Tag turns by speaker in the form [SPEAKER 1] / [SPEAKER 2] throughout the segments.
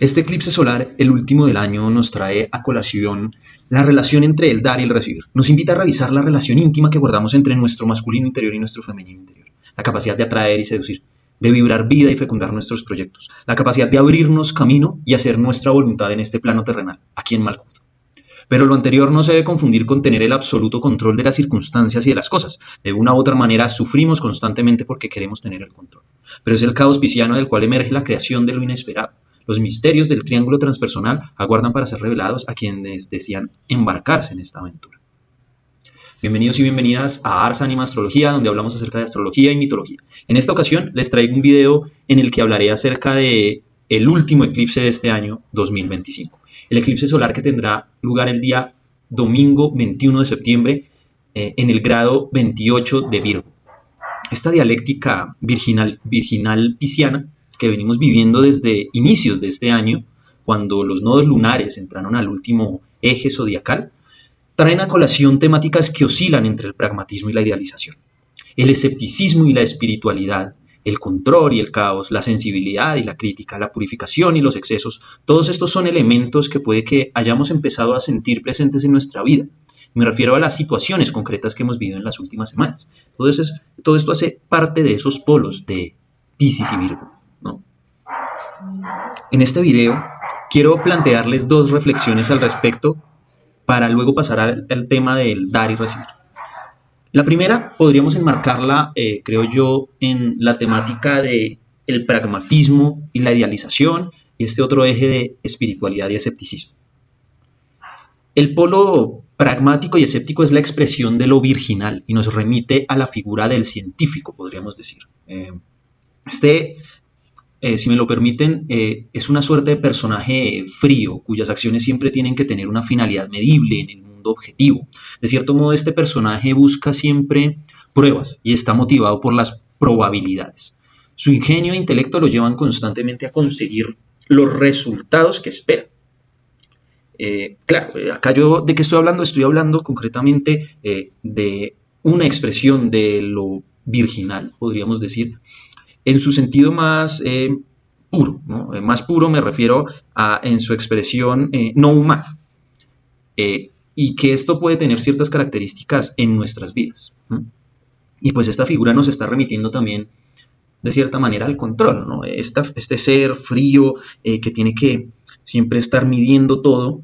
[SPEAKER 1] Este eclipse solar, el último del año, nos trae a colación la relación entre el dar y el recibir. Nos invita a revisar la relación íntima que guardamos entre nuestro masculino interior y nuestro femenino interior. La capacidad de atraer y seducir, de vibrar vida y fecundar nuestros proyectos. La capacidad de abrirnos camino y hacer nuestra voluntad en este plano terrenal, aquí en Malkuth. Pero lo anterior no se debe confundir con tener el absoluto control de las circunstancias y de las cosas. De una u otra manera sufrimos constantemente porque queremos tener el control. Pero es el caos pisciano del cual emerge la creación de lo inesperado. Los misterios del triángulo transpersonal aguardan para ser revelados a quienes desean embarcarse en esta aventura. Bienvenidos y bienvenidas a Ars Anima Astrología, donde hablamos acerca de astrología y mitología. En esta ocasión les traigo un video en el que hablaré acerca de el último eclipse de este año 2025. El eclipse solar que tendrá lugar el día domingo 21 de septiembre en el grado 28 de Virgo. Esta dialéctica virginal pisciana que venimos viviendo desde inicios de este año, cuando los nodos lunares entraron al último eje zodiacal, traen a colación temáticas que oscilan entre el pragmatismo y la idealización. El escepticismo y la espiritualidad, el control y el caos, la sensibilidad y la crítica, la purificación y los excesos, todos estos son elementos que puede que hayamos empezado a sentir presentes en nuestra vida. Me refiero a las situaciones concretas que hemos vivido en las últimas semanas. Todo esto hace parte de esos polos de Piscis y Virgo, ¿no? En este video quiero plantearles dos reflexiones al respecto para luego pasar al tema del dar y recibir. La primera podríamos enmarcarla, creo yo, en la temática del pragmatismo y la idealización y este otro eje de espiritualidad y escepticismo. El polo pragmático y escéptico es la expresión de lo virginal y nos remite a la figura del científico, podríamos decir. Si me lo permiten, es una suerte de personaje frío, cuyas acciones siempre tienen que tener una finalidad medible en el mundo objetivo. De cierto modo, este personaje busca siempre pruebas y está motivado por las probabilidades. Su ingenio e intelecto lo llevan constantemente a conseguir los resultados que espera. Acá yo de qué estoy hablando? Estoy hablando concretamente de una expresión de lo virginal, podríamos decir, en su sentido más puro, ¿no? Más puro me refiero a en su expresión no humana, y que esto puede tener ciertas características en nuestras vidas, ¿no? Y pues esta figura nos está remitiendo también de cierta manera al control, ¿no? Este ser frío que tiene que siempre estar midiendo todo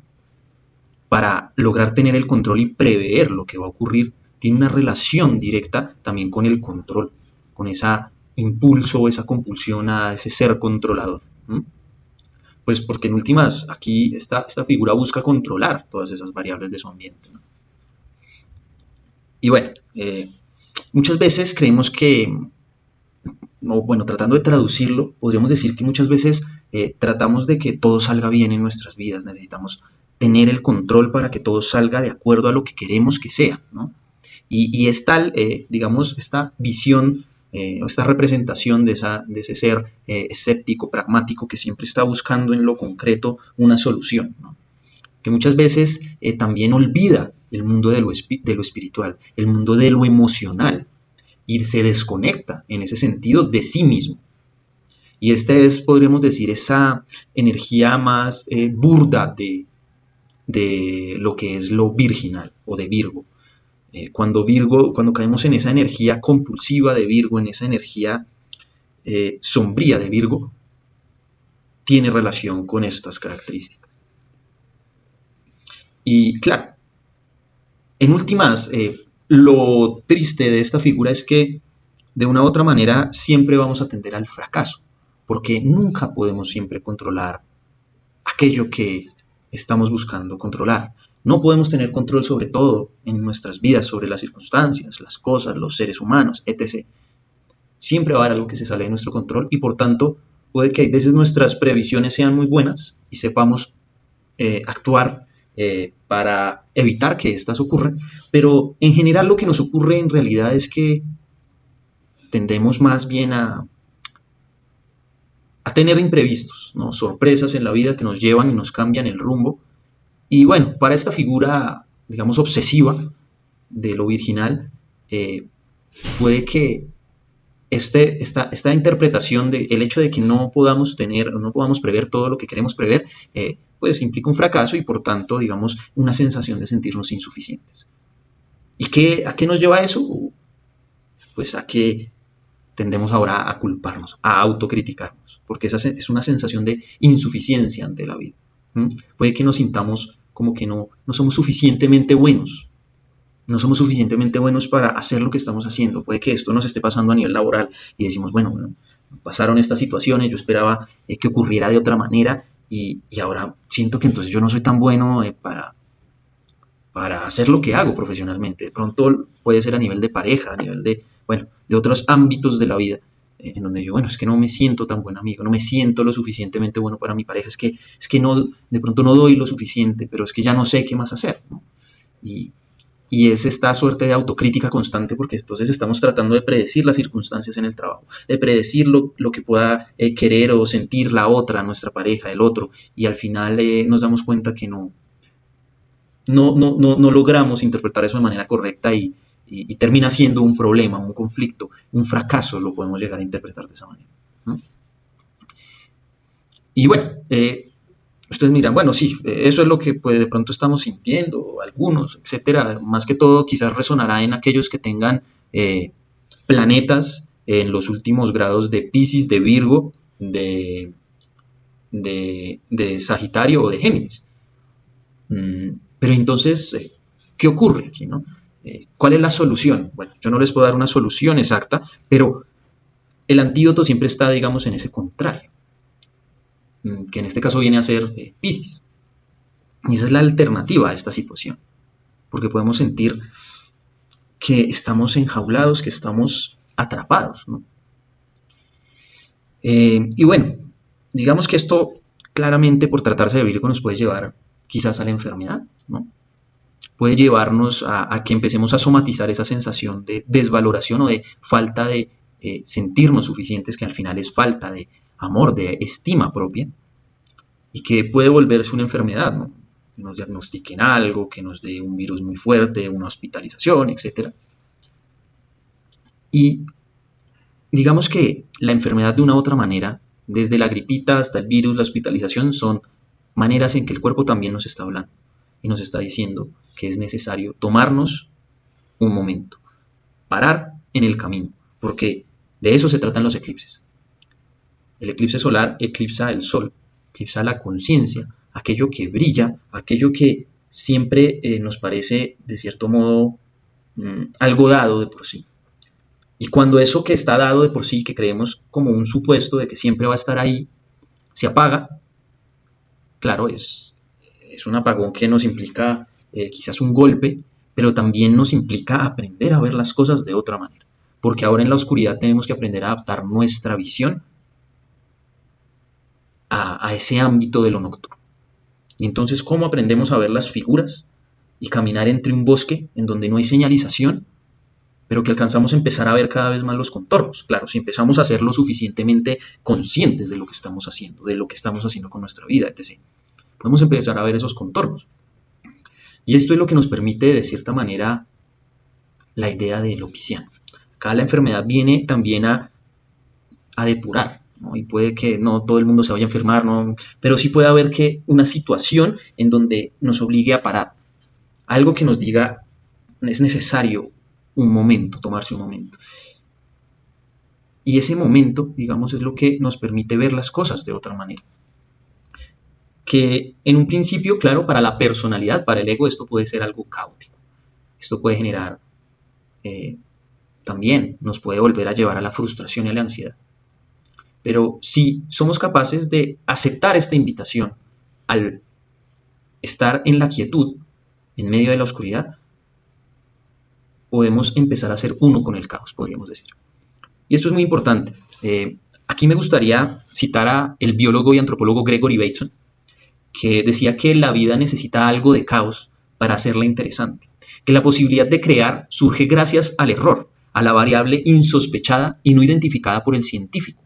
[SPEAKER 1] para lograr tener el control y prever lo que va a ocurrir, tiene una relación directa también con el control, con esa impulso, esa compulsión a ese ser controlador. Pues porque en últimas aquí esta figura busca controlar todas esas variables de su ambiente, ¿no? Y bueno, muchas veces creemos que, tratando de traducirlo, podríamos decir que muchas veces tratamos de que todo salga bien en nuestras vidas, necesitamos tener el control para que todo salga de acuerdo a lo que queremos que sea, ¿no? Y es tal, digamos, esta visión, esta representación de ese ser escéptico, pragmático, que siempre está buscando en lo concreto una solución, ¿no? Que muchas veces también olvida el mundo de lo espiritual, el mundo de lo emocional, y se desconecta en ese sentido de sí mismo. Y esta es, podríamos decir, esa energía más burda de lo que es lo virginal o de Virgo. Cuando caemos en esa energía compulsiva de Virgo, en esa energía sombría de Virgo, tiene relación con estas características. Y claro, en últimas, lo triste de esta figura es que de una u otra manera siempre vamos a tender al fracaso, porque nunca podemos siempre controlar aquello que estamos buscando controlar. No podemos tener control sobre todo en nuestras vidas, sobre las circunstancias, las cosas, los seres humanos, etc. Siempre va a haber algo que se sale de nuestro control y por tanto puede que a veces nuestras previsiones sean muy buenas y sepamos actuar para evitar que estas ocurran, pero en general lo que nos ocurre en realidad es que tendemos más bien a tener imprevistos, ¿no? Sorpresas en la vida que nos llevan y nos cambian el rumbo. Y bueno, para esta figura, digamos, obsesiva de lo virginal, puede que esta interpretación del hecho de que no podamos tener, no podamos prever todo lo que queremos prever, pues implica un fracaso y por tanto, digamos, una sensación de sentirnos insuficientes. ¿Y a qué nos lleva eso? Pues a que tendemos ahora a culparnos, a autocriticarnos, porque esa es una sensación de insuficiencia ante la vida. Puede que nos sintamos como que no somos suficientemente buenos, no somos suficientemente buenos para hacer lo que estamos haciendo. Puede que esto nos esté pasando a nivel laboral y decimos, bueno, pasaron estas situaciones, yo esperaba que ocurriera de otra manera y ahora siento que entonces yo no soy tan bueno para hacer lo que hago profesionalmente. De pronto puede ser a nivel de pareja, a nivel de otros ámbitos de la vida, en donde yo, bueno, es que no me siento tan buen amigo, no me siento lo suficientemente bueno para mi pareja, es que no, de pronto no doy lo suficiente, pero es que ya no sé qué más hacer, ¿no? Y, y es esta suerte de autocrítica constante porque entonces estamos tratando de predecir las circunstancias en el trabajo, de predecir lo que pueda querer o sentir la otra, nuestra pareja, el otro, y al final nos damos cuenta que no logramos interpretar eso de manera correcta y termina siendo un problema, un conflicto, un fracaso, lo podemos llegar a interpretar de esa manera, ¿no? Y bueno, ustedes miran, bueno, sí, eso es lo que pues, de pronto estamos sintiendo, algunos, etcétera. Más que todo, quizás resonará en aquellos que tengan planetas en los últimos grados de Piscis, de Virgo, de Sagitario o de Géminis. Pero entonces, ¿qué ocurre aquí, no? ¿Cuál es la solución? Bueno, yo no les puedo dar una solución exacta, pero el antídoto siempre está, digamos, en ese contrario, que en este caso viene a ser Piscis. Y esa es la alternativa a esta situación, porque podemos sentir que estamos enjaulados, que estamos atrapados, ¿no? Y bueno, digamos que esto claramente por tratarse de Virgo nos puede llevar quizás a la enfermedad, ¿no? Puede llevarnos a que empecemos a somatizar esa sensación de desvaloración o de falta de sentirnos suficientes, que al final es falta de amor, de estima propia, y que puede volverse una enfermedad, ¿no? Que nos diagnostiquen algo, que nos dé un virus muy fuerte, una hospitalización, etc. Y digamos que la enfermedad de una u otra manera, desde la gripita hasta el virus, la hospitalización, son maneras en que el cuerpo también nos está hablando y nos está diciendo que es necesario tomarnos un momento, parar en el camino, porque de eso se tratan los eclipses. El eclipse solar eclipsa el sol, eclipsa la conciencia, aquello que brilla, aquello que siempre nos parece de cierto modo algo dado de por sí. Y cuando eso que está dado de por sí, que creemos como un supuesto de que siempre va a estar ahí, se apaga, claro, es un apagón que nos implica quizás un golpe, pero también nos implica aprender a ver las cosas de otra manera. Porque ahora en la oscuridad tenemos que aprender a adaptar nuestra visión a ese ámbito de lo nocturno. Y entonces, ¿cómo aprendemos a ver las figuras y caminar entre un bosque en donde no hay señalización, pero que alcanzamos a empezar a ver cada vez más los contornos? Claro, si empezamos a ser lo suficientemente conscientes de lo que estamos haciendo, de lo que estamos haciendo con nuestra vida, etc. Podemos empezar a ver esos contornos. Y esto es lo que nos permite, de cierta manera, la idea de lo pisciano. Acá la enfermedad viene también a depurar, ¿no? Y puede que no todo el mundo se vaya a enfermar, ¿no? Pero sí puede haber que una situación en donde nos obligue a parar. Algo que nos diga, es necesario un momento, tomarse un momento. Y ese momento, digamos, es lo que nos permite ver las cosas de otra manera. Que en un principio, claro, para la personalidad, para el ego, esto puede ser algo caótico. Esto puede generar, también nos puede volver a llevar a la frustración y a la ansiedad. Pero si somos capaces de aceptar esta invitación al estar en la quietud, en medio de la oscuridad, podemos empezar a ser uno con el caos, podríamos decir. Y esto es muy importante. Aquí me gustaría citar al biólogo y antropólogo Gregory Bateson, que decía que la vida necesita algo de caos para hacerla interesante, que la posibilidad de crear surge gracias al error, a la variable insospechada y no identificada por el científico.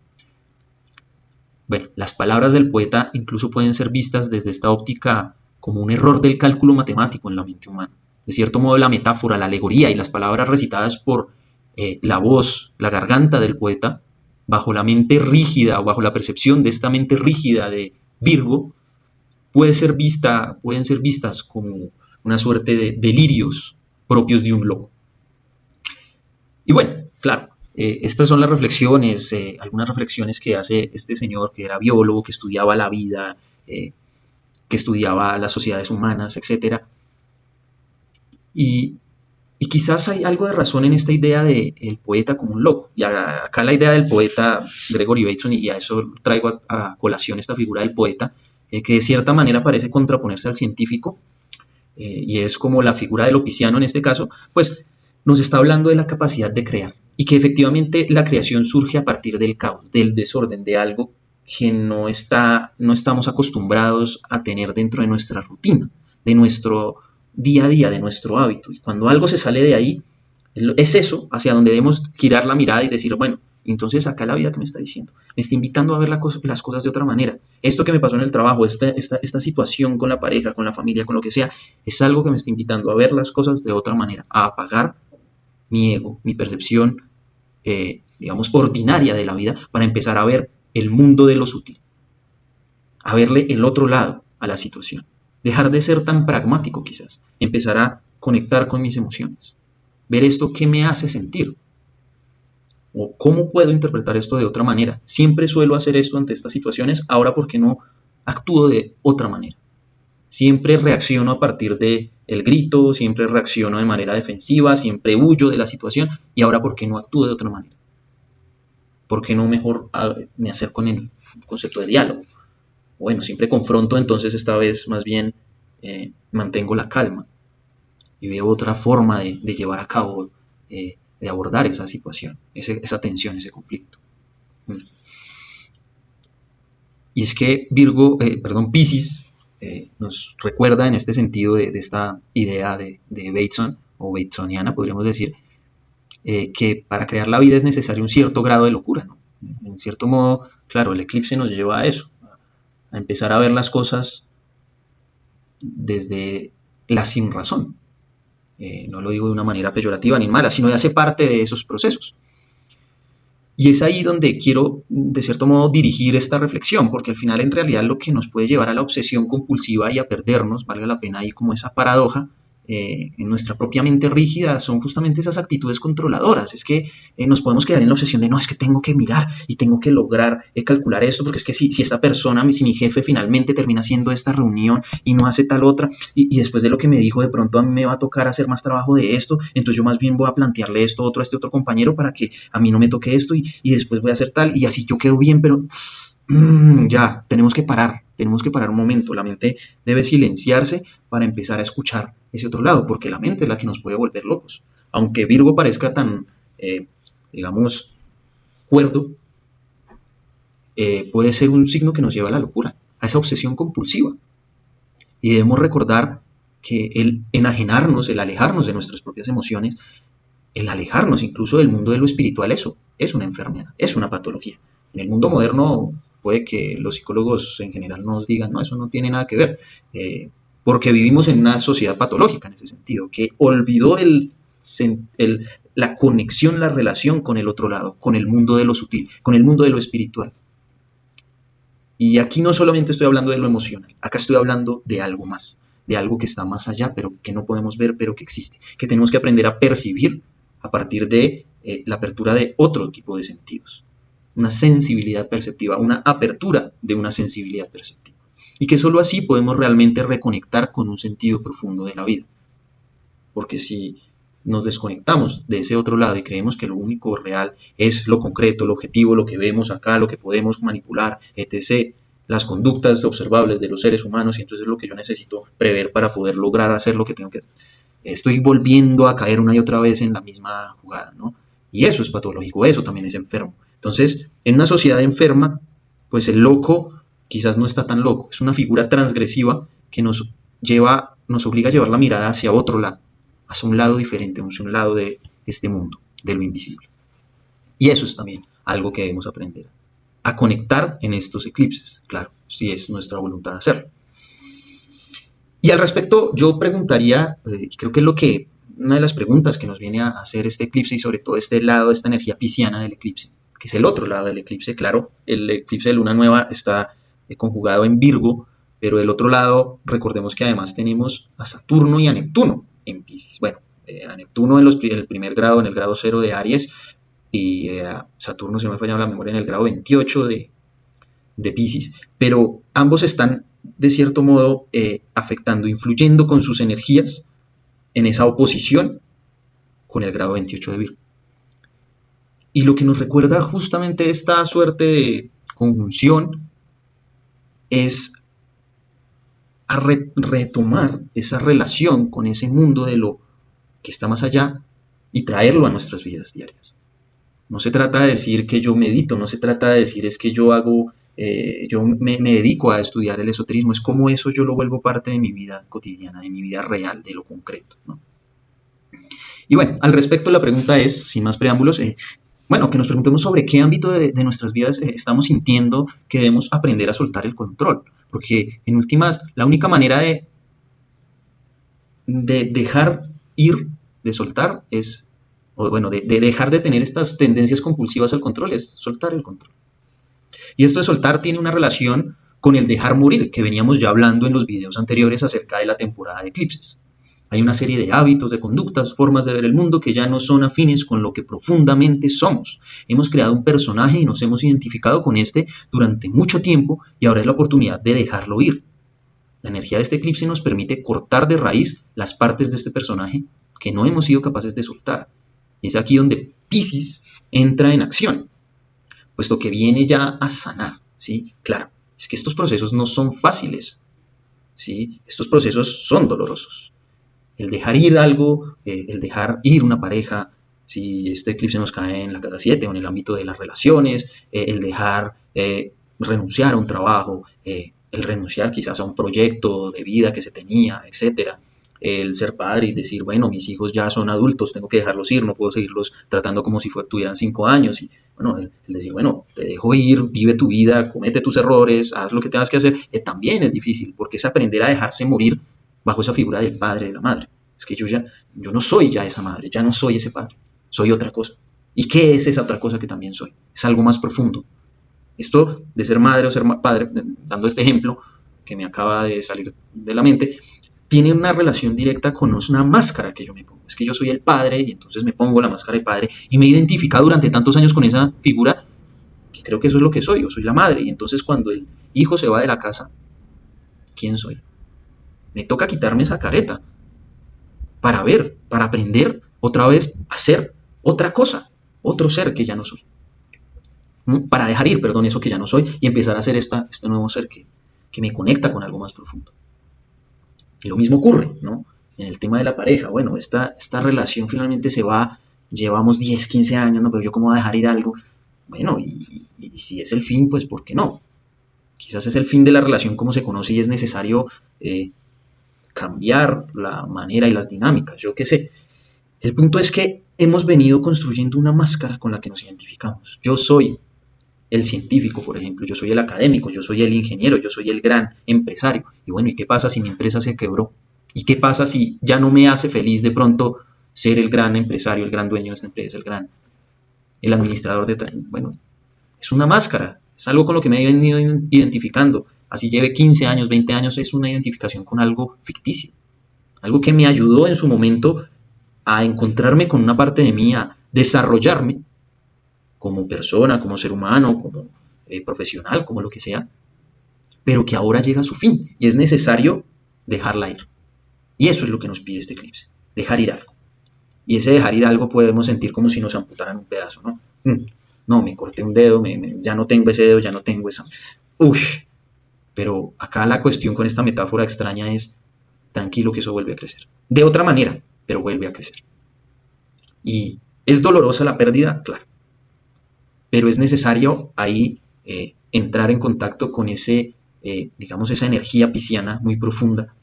[SPEAKER 1] Bueno, las palabras del poeta incluso pueden ser vistas desde esta óptica como un error del cálculo matemático en la mente humana. De cierto modo, la metáfora, la alegoría y las palabras recitadas por la voz, la garganta del poeta, bajo la mente rígida o bajo la percepción de esta mente rígida de Virgo, pueden ser vistas como una suerte de delirios propios de un loco. Y bueno, claro, estas son las reflexiones, algunas reflexiones que hace este señor que era biólogo, que estudiaba la vida, que estudiaba las sociedades humanas, etcétera. Y, y quizás hay algo de razón en esta idea de el poeta como un loco. Y acá la idea del poeta Gregory Bateson, y a eso traigo a colación esta figura del poeta, que de cierta manera parece contraponerse al científico, y es como la figura del opiciano en este caso, pues nos está hablando de la capacidad de crear y que efectivamente la creación surge a partir del caos, del desorden, de algo que no estamos acostumbrados a tener dentro de nuestra rutina, de nuestro día a día, de nuestro hábito. Y cuando algo se sale de ahí, es eso hacia donde debemos girar la mirada y decir, bueno, entonces acá la vida que me está diciendo, me está invitando a ver las cosas de otra manera. Esto que me pasó en el trabajo, esta situación con la pareja, con la familia, con lo que sea, es algo que me está invitando a ver las cosas de otra manera, a apagar mi ego, mi percepción, digamos, ordinaria de la vida, para empezar a ver el mundo de lo sutil, a verle el otro lado a la situación. Dejar de ser tan pragmático quizás, empezar a conectar con mis emociones, ver esto qué me hace sentir, o cómo puedo interpretar esto de otra manera. Siempre suelo hacer esto ante estas situaciones, ahora porque no actúo de otra manera. Siempre reacciono a partir de el grito, siempre reacciono de manera defensiva, siempre huyo de la situación, y ahora porque no actúo de otra manera. ¿Por qué no mejor me acerco en el concepto de diálogo? Bueno, siempre confronto, entonces esta vez más bien mantengo la calma y veo otra forma de llevar a cabo, de abordar esa situación, esa tensión, ese conflicto. Y es que Piscis nos recuerda en este sentido de esta idea de Bateson, o Batesoniana, podríamos decir, que para crear la vida es necesario un cierto grado de locura, ¿no? En cierto modo, claro, el eclipse nos lleva a eso, a empezar a ver las cosas desde la sinrazón. No lo digo de una manera peyorativa ni mala, sino de hace parte de esos procesos. Y es ahí donde quiero, de cierto modo, dirigir esta reflexión, porque al final, en realidad, lo que nos puede llevar a la obsesión compulsiva y a perdernos, valga la pena ahí como esa paradoja, en nuestra propia mente rígida, son justamente esas actitudes controladoras. Es que nos podemos quedar en la obsesión de no, es que tengo que mirar y tengo que lograr calcular esto, porque es que si esta persona, si mi jefe finalmente termina haciendo esta reunión y no hace tal otra, y después de lo que me dijo, de pronto a mí me va a tocar hacer más trabajo de esto, entonces yo más bien voy a plantearle esto otro a este otro compañero para que a mí no me toque esto, y después voy a hacer tal, y así yo quedo bien, pero ya, tenemos que parar un momento. La mente debe silenciarse para empezar a escuchar ese otro lado, porque la mente es la que nos puede volver locos. Aunque Virgo parezca tan, digamos, cuerdo, puede ser un signo que nos lleva a la locura, a esa obsesión compulsiva. Y debemos recordar que el enajenarnos, el alejarnos de nuestras propias emociones, el alejarnos incluso del mundo de lo espiritual, eso es una enfermedad, es una patología. En el mundo moderno puede que los psicólogos en general nos digan, no, eso no tiene nada que ver, porque vivimos en una sociedad patológica en ese sentido, que olvidó la conexión, la relación con el otro lado, con el mundo de lo sutil, con el mundo de lo espiritual. Y aquí no solamente estoy hablando de lo emocional, acá estoy hablando de algo más, de algo que está más allá, pero que no podemos ver, pero que existe, que tenemos que aprender a percibir a partir de la apertura de otro tipo de sentidos, una sensibilidad perceptiva, una apertura de una sensibilidad perceptiva. Y que solo así podemos realmente reconectar con un sentido profundo de la vida. Porque si nos desconectamos de ese otro lado y creemos que lo único real es lo concreto, lo objetivo, lo que vemos acá, lo que podemos manipular, etc., las conductas observables de los seres humanos, y entonces es lo que yo necesito prever para poder lograr hacer lo que tengo que hacer. Estoy volviendo a caer una y otra vez en la misma jugada, ¿no? Y eso es patológico, eso también es enfermo. Entonces, en una sociedad enferma, pues el loco quizás no está tan loco, es una figura transgresiva que nos obliga a llevar la mirada hacia otro lado, hacia un lado diferente, hacia un lado de este mundo, de lo invisible. Y eso es también algo que debemos aprender a conectar en estos eclipses, claro, si es nuestra voluntad hacerlo. Y al respecto, yo preguntaría, creo que es lo que una de las preguntas que nos viene a hacer este eclipse y sobre todo este lado, esta energía pisciana del eclipse, que es el otro lado del eclipse. Claro, el eclipse de luna nueva está conjugado en Virgo, pero del otro lado recordemos que además tenemos a Saturno y a Neptuno en Piscis. Bueno, a Neptuno en el primer grado, en el grado 0 de Aries, y a Saturno, si no me falla la memoria, en el grado 28 de Piscis, pero ambos están de cierto modo afectando, influyendo con sus energías en esa oposición con el grado 28 de Virgo. Y lo que nos recuerda justamente esta suerte de conjunción es a retomar esa relación con ese mundo de lo que está más allá y traerlo a nuestras vidas diarias. No se trata de decir que yo medito, no se trata de decir es que yo hago, yo me dedico a estudiar el esoterismo, es como eso yo lo vuelvo parte de mi vida cotidiana, de mi vida real, de lo concreto, ¿no? Y bueno, al respecto la pregunta es, sin más preámbulos, bueno, que nos preguntemos sobre qué ámbito de nuestras vidas estamos sintiendo que debemos aprender a soltar el control. Porque en últimas, la única manera de dejar ir, de soltar, es, o bueno, de dejar de tener estas tendencias compulsivas al control, es soltar el control. Y esto de soltar tiene una relación con el dejar morir, que veníamos ya hablando en los videos anteriores acerca de la temporada de eclipses. Hay una serie de hábitos, de conductas, formas de ver el mundo que ya no son afines con lo que profundamente somos. Hemos creado un personaje y nos hemos identificado con este durante mucho tiempo y ahora es la oportunidad de dejarlo ir. La energía de este eclipse nos permite cortar de raíz las partes de este personaje que no hemos sido capaces de soltar. Y es aquí donde Piscis entra en acción, puesto que viene ya a sanar, ¿sí? Claro, es que estos procesos no son fáciles, ¿sí? Estos procesos son dolorosos. El dejar ir algo, el dejar ir una pareja, si este eclipse nos cae en la casa 7 o en el ámbito de las relaciones, el dejar renunciar a un trabajo, el renunciar quizás a un proyecto de vida que se tenía, etcétera. El ser padre y decir, bueno, mis hijos ya son adultos, tengo que dejarlos ir, no puedo seguirlos tratando como si tuvieran 5 años. Y bueno, el decir, bueno, te dejo ir, vive tu vida, comete tus errores, haz lo que tengas que hacer, también es difícil, porque es aprender a dejarse morir bajo esa figura del padre, de la madre. Es que yo no soy ya esa madre, ya no soy ese padre, soy otra cosa. ¿Y qué es esa otra cosa que también soy? Es algo más profundo. Esto de ser madre o ser padre, dando este ejemplo que me acaba de salir de la mente, tiene una relación directa con una máscara que yo me pongo. Es que yo soy el padre y entonces me pongo la máscara de padre y me he identificado durante tantos años con esa figura que creo que eso es lo que soy, yo soy la madre. Y entonces cuando el hijo se va de la casa, ¿quién soy? Me toca quitarme esa careta para ver, para aprender otra vez a ser otra cosa, otro ser que ya no soy. Para dejar ir, perdón, eso que ya no soy y empezar a ser este nuevo ser que me conecta con algo más profundo. Y lo mismo ocurre, ¿no? En el tema de la pareja, bueno, esta relación finalmente se va, llevamos 10, 15 años, ¿no? Pero yo cómo voy a dejar ir algo. Bueno, y si es el fin, pues ¿por qué no? Quizás es el fin de la relación como se conoce y es necesario cambiar la manera y las dinámicas, yo qué sé. El punto es que hemos venido construyendo una máscara con la que nos identificamos. Yo soy el científico, por ejemplo, yo soy el académico, yo soy el ingeniero, yo soy el gran empresario. Y bueno, ¿y qué pasa si mi empresa se quebró? ¿Y qué pasa si ya no me hace feliz de pronto ser el gran empresario, el gran dueño de esta empresa, el administrador de... Bueno, es una máscara, es algo con lo que me he venido identificando. Así lleve 15 años, 20 años, es una identificación con algo ficticio. Algo que me ayudó en su momento a encontrarme con una parte de mí, a desarrollarme como persona, como ser humano, como profesional, como lo que sea, pero que ahora llega a su fin y es necesario dejarla ir. Y eso es lo que nos pide este eclipse, dejar ir algo. Y ese dejar ir algo podemos sentir como si nos amputaran un pedazo, ¿no? No, me corté un dedo, ya no tengo ese dedo, ya no tengo esa... Uff. Pero acá la cuestión con esta metáfora extraña es, tranquilo que eso vuelve a crecer. De otra manera, pero vuelve a crecer. Y es dolorosa la pérdida, claro. Pero es necesario ahí entrar en contacto con digamos, esa energía pisciana muy profunda,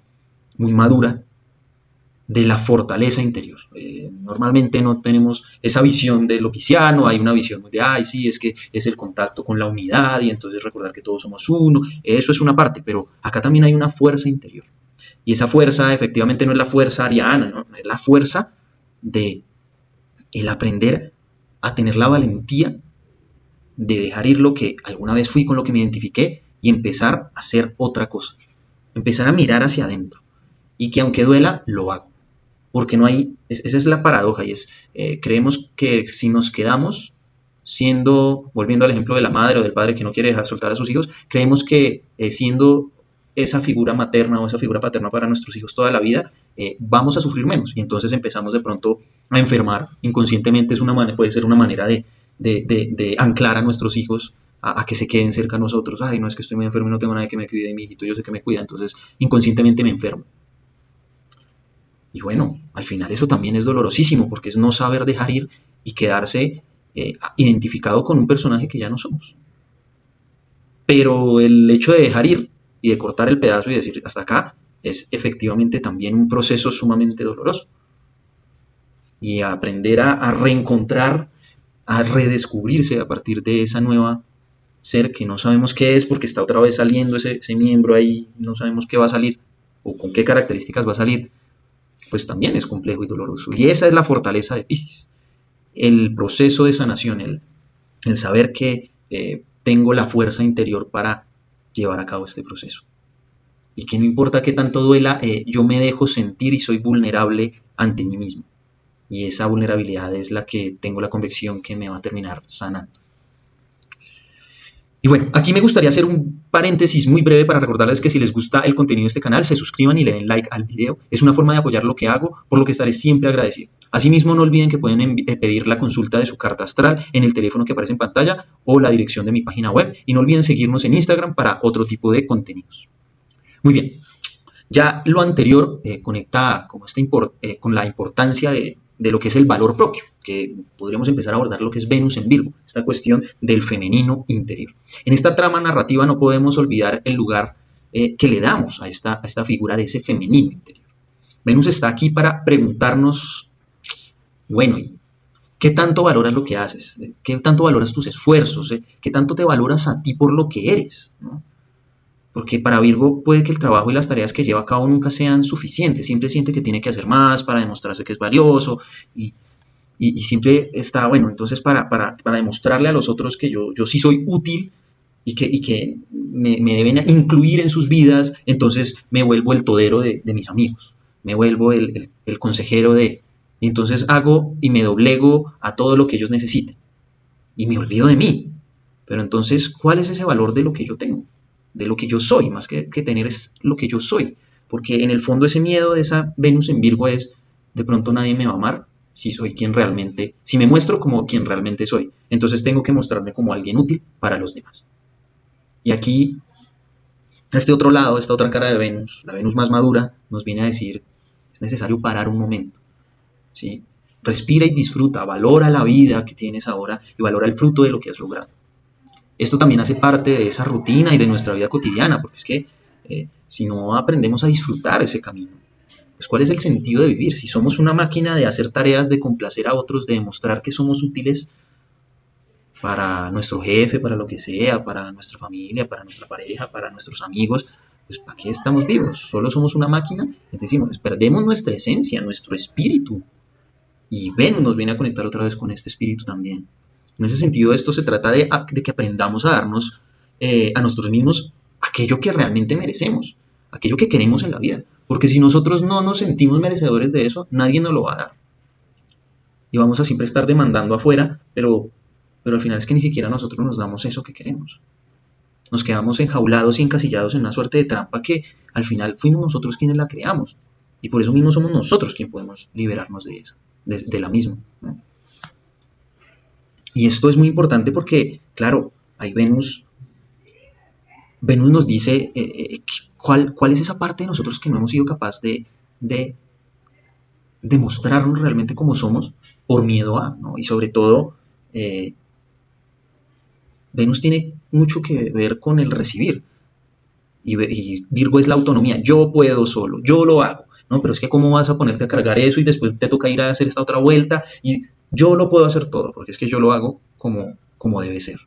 [SPEAKER 1] muy madura, de la fortaleza interior. Normalmente no tenemos esa visión de lo pisciano, hay una visión de, ay, sí, es que es el contacto con la unidad y entonces recordar que todos somos uno, eso es una parte, pero acá también hay una fuerza interior. Y esa fuerza efectivamente no es la fuerza ariana, ¿no? Es la fuerza de el aprender a tener la valentía de dejar ir lo que alguna vez fui, con lo que me identifiqué, y empezar a hacer otra cosa. Empezar a mirar hacia adentro. Y que aunque duela, lo hago. Porque no hay, esa es la paradoja, y es, creemos que si nos quedamos siendo, volviendo al ejemplo de la madre o del padre que no quiere dejar soltar a sus hijos, creemos que siendo esa figura materna o esa figura paterna para nuestros hijos toda la vida, vamos a sufrir menos. Y entonces empezamos de pronto a enfermar. Inconscientemente puede ser una manera de anclar a nuestros hijos a que se queden cerca a nosotros. Ay, no, es que estoy muy enfermo y no tengo nadie que me cuide de mi hijito, yo sé que me cuida, entonces inconscientemente me enfermo. Y bueno, al final eso también es dolorosísimo, porque es no saber dejar ir y quedarse identificado con un personaje que ya no somos. Pero el hecho de dejar ir y de cortar el pedazo y decir hasta acá es efectivamente también un proceso sumamente doloroso. Y aprender a reencontrar, a redescubrirse a partir de esa nueva ser que no sabemos qué es, porque está otra vez saliendo ese miembro ahí, no sabemos qué va a salir o con qué características va a salir, pues también es complejo y doloroso. Y esa es la fortaleza de Piscis, el proceso de sanación, el saber que tengo la fuerza interior para llevar a cabo este proceso. Y que no importa qué tanto duela, yo me dejo sentir y soy vulnerable ante mí mismo. Y esa vulnerabilidad es la que tengo la convicción que me va a terminar sanando. Y bueno, aquí me gustaría hacer un paréntesis muy breve para recordarles que si les gusta el contenido de este canal, se suscriban y le den like al video. Es una forma de apoyar lo que hago, por lo que estaré siempre agradecido. Asimismo, no olviden que pueden pedir la consulta de su carta astral en el teléfono que aparece en pantalla o la dirección de mi página web. Y no olviden seguirnos en Instagram para otro tipo de contenidos. Muy bien, ya lo anterior conecta con la importancia de lo que es el valor propio, que podríamos empezar a abordar lo que es Venus en Virgo, esta cuestión del femenino interior. En esta trama narrativa no podemos olvidar el lugar que le damos a esta figura de ese femenino interior. Venus está aquí para preguntarnos, bueno, ¿qué tanto valoras lo que haces? ¿Qué tanto valoras tus esfuerzos? ¿Qué tanto te valoras a ti por lo que eres? ¿No? Porque para Virgo puede que el trabajo y las tareas que lleva a cabo nunca sean suficientes, siempre siente que tiene que hacer más para demostrarse que es valioso y siempre está, bueno, entonces para demostrarle a los otros que yo sí soy útil y que me deben incluir en sus vidas, entonces me vuelvo el todero de mis amigos, me vuelvo el consejero y entonces hago y me doblego a todo lo que ellos necesiten y me olvido de mí. Pero entonces, ¿cuál es ese valor de lo que yo tengo? De lo que yo soy, más que tener es lo que yo soy. Porque en el fondo ese miedo de esa Venus en Virgo es, de pronto nadie me va a amar si soy quien realmente, si me muestro como quien realmente soy. Entonces tengo que mostrarme como alguien útil para los demás. Y aquí, a este otro lado, esta otra cara de Venus, la Venus más madura, nos viene a decir, es necesario parar un momento, ¿sí? Respira y disfruta, valora la vida que tienes ahora y valora el fruto de lo que has logrado. Esto también hace parte de esa rutina y de nuestra vida cotidiana, porque es que si no aprendemos a disfrutar ese camino, pues ¿cuál es el sentido de vivir? Si somos una máquina de hacer tareas, de complacer a otros, de demostrar que somos útiles para nuestro jefe, para lo que sea, para nuestra familia, para nuestra pareja, para nuestros amigos, pues ¿para qué estamos vivos? Solo somos una máquina, es decir, perdemos nuestra esencia, nuestro espíritu. Y Venus nos viene a conectar otra vez con este espíritu también. En ese sentido, esto se trata de que aprendamos a darnos a nosotros mismos aquello que realmente merecemos, aquello que queremos en la vida. Porque si nosotros no nos sentimos merecedores de eso, nadie nos lo va a dar. Y vamos a siempre estar demandando afuera, pero al final es que ni siquiera nosotros nos damos eso que queremos. Nos quedamos enjaulados y encasillados en una suerte de trampa que al final fuimos nosotros quienes la creamos. Y por eso mismo somos nosotros quienes podemos liberarnos de esa, de la misma, ¿no? Y esto es muy importante porque, claro, hay Venus nos dice cuál es esa parte de nosotros que no hemos sido capaz de mostrarnos realmente como somos por miedo a, ¿no? Y sobre todo, Venus tiene mucho que ver con el recibir. Y Virgo es la autonomía. Yo puedo solo, yo lo hago. No, pero es que ¿cómo vas a ponerte a cargar eso y después te toca ir a hacer esta otra vuelta? Y yo lo puedo hacer todo, porque es que yo lo hago como debe ser.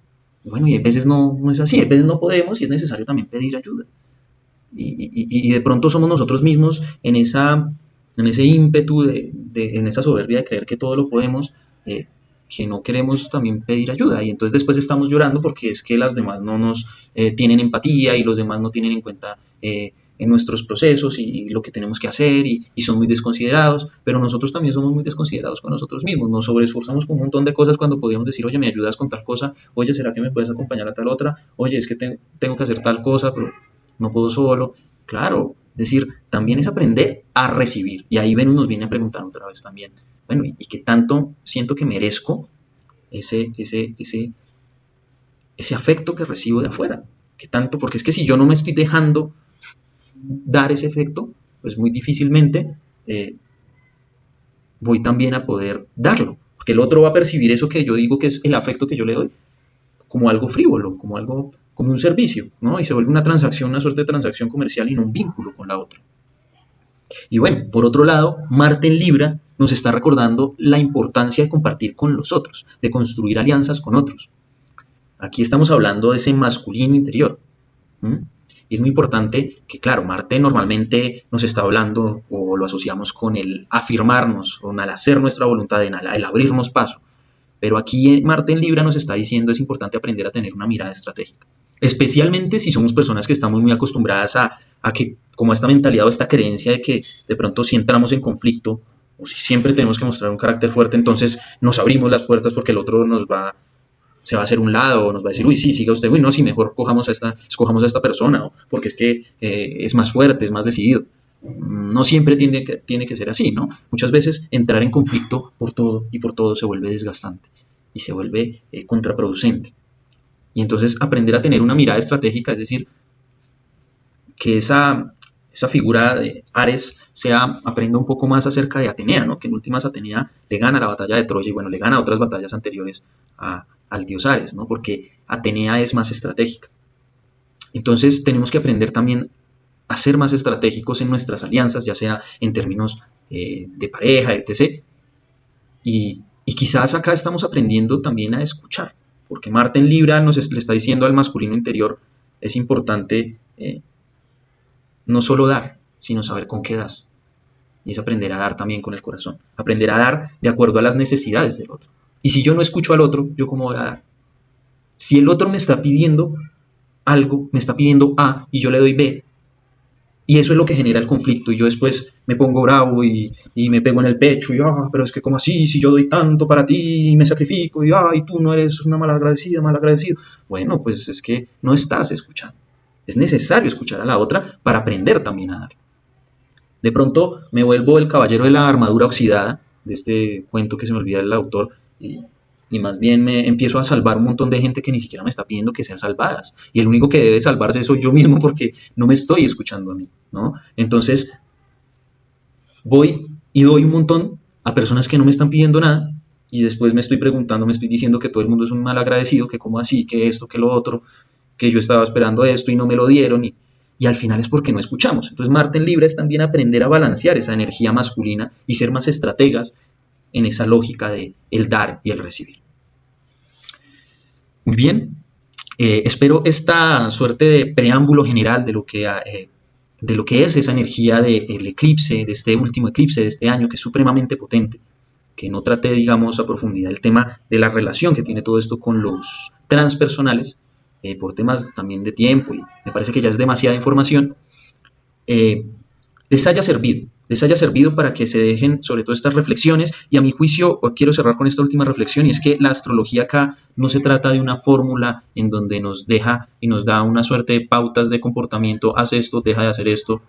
[SPEAKER 1] Bueno, y a veces no es así, a veces no podemos y es necesario también pedir ayuda. Y de pronto somos nosotros mismos en esa en ese ímpetu, en esa soberbia de creer que todo lo podemos, que no queremos también pedir ayuda y entonces después estamos llorando porque es que las demás no nos tienen empatía y los demás no tienen en cuenta en nuestros procesos y lo que tenemos que hacer y son muy desconsiderados, pero nosotros también somos muy desconsiderados con nosotros mismos, nos sobreesforzamos con un montón de cosas cuando podríamos decir, oye, me ayudas con tal cosa, oye, ¿será que me puedes acompañar a tal otra? Oye, es que tengo que hacer tal cosa, pero no puedo solo. Claro, es decir, también es aprender a recibir. Y ahí Venus nos viene a preguntar otra vez también, bueno, ¿y qué tanto siento que merezco ese afecto que recibo de afuera? ¿Qué tanto? Porque es que si yo no me estoy dejando dar ese efecto, pues muy difícilmente eh, voy también a poder darlo. Porque el otro va a percibir eso que yo digo que es el afecto que yo le doy como algo frívolo, como un servicio, ¿no? Y se vuelve una transacción, una suerte de transacción comercial y no un vínculo con la otra. Y bueno, por otro lado, Marte en Libra nos está recordando la importancia de compartir con los otros, de construir alianzas con otros. Aquí estamos hablando de ese masculino interior. ¿Mm? Y es muy importante que, claro, Marte normalmente nos está hablando o lo asociamos con el afirmarnos, con el hacer nuestra voluntad, el abrirnos paso. Pero aquí Marte en Libra nos está diciendo es importante aprender a tener una mirada estratégica. Especialmente si somos personas que estamos muy acostumbradas a que, como esta mentalidad o esta creencia de que de pronto si entramos en conflicto o si siempre tenemos que mostrar un carácter fuerte, entonces nos abrimos las puertas porque el otro se va a hacer un lado o nos va a decir, uy, sí, siga usted, uy, no, sí, mejor escojamos a esta persona, porque es que es más fuerte, es más decidido. No siempre tiene que ser así, ¿no? Muchas veces entrar en conflicto por todo y por todo se vuelve desgastante y se vuelve contraproducente. Y entonces aprender a tener una mirada estratégica, es decir, que esa figura de Ares aprenda un poco más acerca de Atenea, ¿no? Que en últimas Atenea le gana la batalla de Troya y bueno, le gana otras batallas anteriores al dios Ares, ¿no? Porque Atenea es más estratégica. Entonces tenemos que aprender también a ser más estratégicos en nuestras alianzas, ya sea en términos de pareja, etc. Y quizás acá estamos aprendiendo también a escuchar, porque Marte en Libra le está diciendo al masculino interior, es importante no solo dar, sino saber con qué das. Y es aprender a dar también con el corazón, aprender a dar de acuerdo a las necesidades del otro. Y si yo no escucho al otro, ¿yo cómo voy a dar? Si el otro me está pidiendo algo, me está pidiendo A y yo le doy B, y eso es lo que genera el conflicto y yo después me pongo bravo y me pego en el pecho y pero es que como así, si yo doy tanto para ti y me sacrifico y tú no eres una malagradecida, malagradecido. Bueno, pues es que no estás escuchando. Es necesario escuchar a la otra para aprender también a dar. De pronto me vuelvo el caballero de la armadura oxidada, de este cuento que se me olvida el autor, y más bien me empiezo a salvar un montón de gente que ni siquiera me está pidiendo que sean salvadas. Y el único que debe salvarse soy yo mismo porque no me estoy escuchando a mí, ¿no? Entonces voy y doy un montón a personas que no me están pidiendo nada y después me estoy preguntando, me estoy diciendo que todo el mundo es un mal agradecido, que como así, que esto, que lo otro, que yo estaba esperando esto y no me lo dieron y al final es porque no escuchamos. Entonces Marte en Libra es también aprender a balancear esa energía masculina y ser más estrategas en esa lógica de el dar y el recibir. Muy bien, espero esta suerte de preámbulo general de lo que es esa energía del eclipse, de este último eclipse de este año, que es supremamente potente, que no traté, digamos, a profundidad el tema de la relación que tiene todo esto con los transpersonales, por temas también de tiempo, y me parece que ya es demasiada información, eh, les haya servido para que se dejen sobre todo estas reflexiones y a mi juicio quiero cerrar con esta última reflexión y es que la astrología acá no se trata de una fórmula en donde nos deja y nos da una suerte de pautas de comportamiento, haz esto, deja de hacer esto,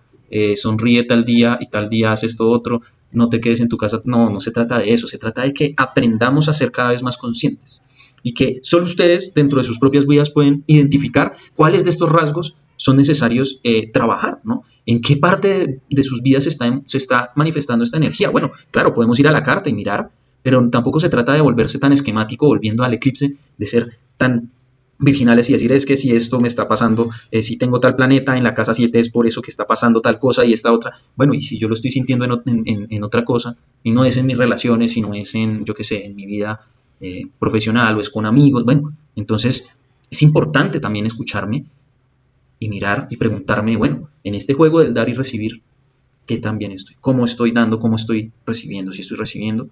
[SPEAKER 1] sonríe tal día y tal día haz esto otro, no te quedes en tu casa, no se trata de eso, se trata de que aprendamos a ser cada vez más conscientes y que solo ustedes dentro de sus propias vidas pueden identificar cuáles de estos rasgos son necesarios trabajar, ¿no? ¿En qué parte de sus vidas se está manifestando esta energía? Bueno, claro, podemos ir a la carta y mirar, pero tampoco se trata de volverse tan esquemático, volviendo al eclipse, de ser tan virginales y decir es que si esto me está pasando, si tengo tal planeta en la casa 7 es por eso que está pasando tal cosa y esta otra. Bueno, y si yo lo estoy sintiendo en otra cosa, y no es en mis relaciones, sino es en, yo qué sé, en mi vida profesional o es con amigos, bueno, entonces es importante también escucharme y mirar y preguntarme, bueno, en este juego del dar y recibir, qué tan bien estoy, cómo estoy dando, cómo estoy recibiendo, si estoy recibiendo,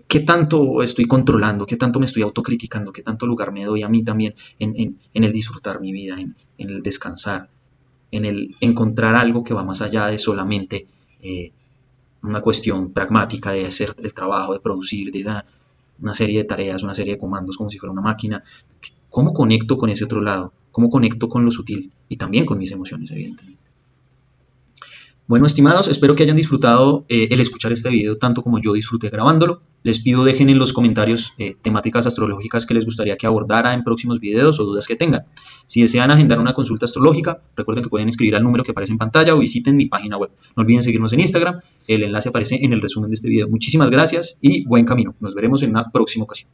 [SPEAKER 1] qué tanto estoy controlando, qué tanto me estoy autocriticando, qué tanto lugar me doy a mí también en el disfrutar mi vida, en el descansar, en el encontrar algo que va más allá de solamente una cuestión pragmática de hacer el trabajo, de producir, de dar una serie de tareas, una serie de comandos como si fuera una máquina. ¿Cómo conecto con ese otro lado? ¿Cómo conecto con lo sutil? Y también con mis emociones, evidentemente. Bueno, estimados, espero que hayan disfrutado el escuchar este video tanto como yo disfruté grabándolo. Les pido dejen en los comentarios temáticas astrológicas que les gustaría que abordara en próximos videos o dudas que tengan. Si desean agendar una consulta astrológica, recuerden que pueden escribir al número que aparece en pantalla o visiten mi página web. No olviden seguirnos en Instagram, el enlace aparece en el resumen de este video. Muchísimas gracias y buen camino. Nos veremos en una próxima ocasión.